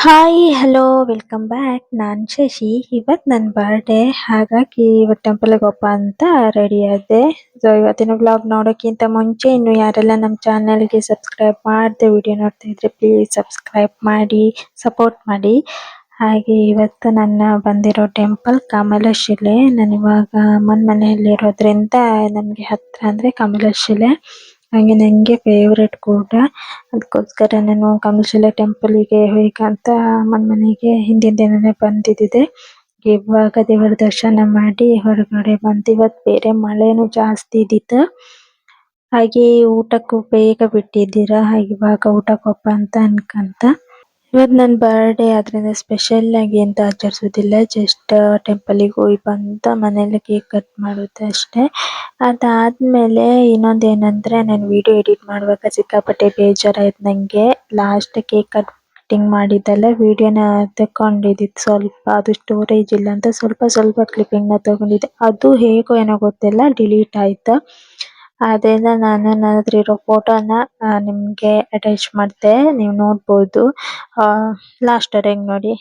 Hi hello welcome back. ನಾನು ಶಶಿ. ಇವತ್ತು ನನ್ನ ಬರ್ಡೇ, ಹಾಗಾಗಿ ಇವತ್ತು ಟೆಂಪಲ್ಗೆ ಹೋಗಪ್ಪ ಅಂತ ರೆಡಿ ಆದೆ. ಸೊ ಇವತ್ತಿನ ವ್ಲಾಗ್ ನೋಡೋಕ್ಕಿಂತ ಮುಂಚೆ ಇನ್ನು ಯಾರೆಲ್ಲ ನಮ್ಮ ಚಾನಲ್ಗೆ ಸಬ್ಸ್ಕ್ರೈಬ್ ಮಾಡದೆ ವಿಡಿಯೋ ನೋಡ್ತಾ ಇದ್ರೆ ಪ್ಲೀಸ್ ಸಬ್ಸ್ಕ್ರೈಬ್ ಮಾಡಿ ಸಪೋರ್ಟ್ ಮಾಡಿ. ಹಾಗೆ ಇವತ್ತು ನನ್ನ ಬಂದಿರೋ ಟೆಂಪಲ್ ಕಮಲಶಿಲೆ. ನಾನು ಇವಾಗ ಅಮ್ಮನ ಮನೆಯಲ್ಲಿರೋದ್ರಿಂದ ನನಗೆ ಹತ್ರ ಅಂದರೆ ಕಮಲಶಿಲೆ. ಹಾಗೆ ನನಗೆ ಫೇವ್ರೆಟ್ ಕೂಡ. ಅದಕ್ಕೋಸ್ಕರ ನಾನು ಕಮಲಶಿಲೆ ಟೆಂಪಲ್ಗೆ ಹೋಗಬೇಕಂತ ಅಮ್ಮನ ಮನೆಗೆ ಹಿಂದಿನ ದಿನನೇ ಬಂದಿದ್ದೆ. ಇವಾಗ ದೇವರ ದರ್ಶನ ಮಾಡಿ ಹೊರಗಡೆ ಬಂದು, ಇವತ್ತು ಬೇರೆ ಮಳೆನೂ ಜಾಸ್ತಿ ಇದ್ದಿತ್ತು. ಹಾಗೆ ಊಟಕ್ಕೂ ಬೇಗ ಬಿಟ್ಟಿದ್ದೀರಾ, ಹಾಗೆ ಇವಾಗ ಊಟಕ್ಕೆ ಹೋಗಪ್ಪ ಅಂತ ಅನ್ಕಂತ. ಇವತ್ತು ನನ್ನ ಬರ್ಡೇ ಆದ್ರಿಂದ ಸ್ಪೆಷಲ್ ಆಗಿ ಎಂತ ಆಚರಿಸೋದಿಲ್ಲ. ಜಸ್ಟ್ ಟೆಂಪಲಿಗೆ ಹೋಗಿ ಬಂದ ಮನೇಲಿ ಕೇಕ್ ಕಟ್ ಮಾಡೋದು ಅಷ್ಟೇ. ಅದಾದ್ಮೇಲೆ ಇನ್ನೊಂದೇನಂದ್ರೆ, ನಾನು ವಿಡಿಯೋ ಎಡಿಟ್ ಮಾಡುವಾಗ ಸಿಕ್ಕಾಪಟ್ಟೆ ಬೇಜಾರಾಯ್ತು ನನಗೆ. ಲಾಸ್ಟ್ ಕೇಕ್ ಕಟಿಂಗ್ ಮಾಡಿದ್ದೆಲ್ಲ ವಿಡಿಯೋನ ತಕೊಂಡಿದ್ದಿದ್ದು ಸ್ವಲ್ಪ, ಅದು ಸ್ಟೋರೇಜ್ ಇಲ್ಲ ಅಂತ ಸ್ವಲ್ಪ ಸ್ವಲ್ಪ ಕ್ಲಿಪ್ಪಿಂಗ್ನ ತಗೊಂಡಿದ್ದೆ. ಅದು ಹೇಗೋ ಏನೋ ಗೊತ್ತಿಲ್ಲ ಡಿಲೀಟ್ ಆಯ್ತು. ಅದರಿಂದ ನಾನು ನನ್ನ ಹತ್ರ ಇರೋ ಫೋಟೋನ ನಿಮಗೆ ಅಟ್ಯಾಚ್ ಮಾಡ್ತೆ, ನೀವು ನೋಡ್ಬೋದು. ಲಾಸ್ಟ್ವರೆಗೆ ನೋಡಿ.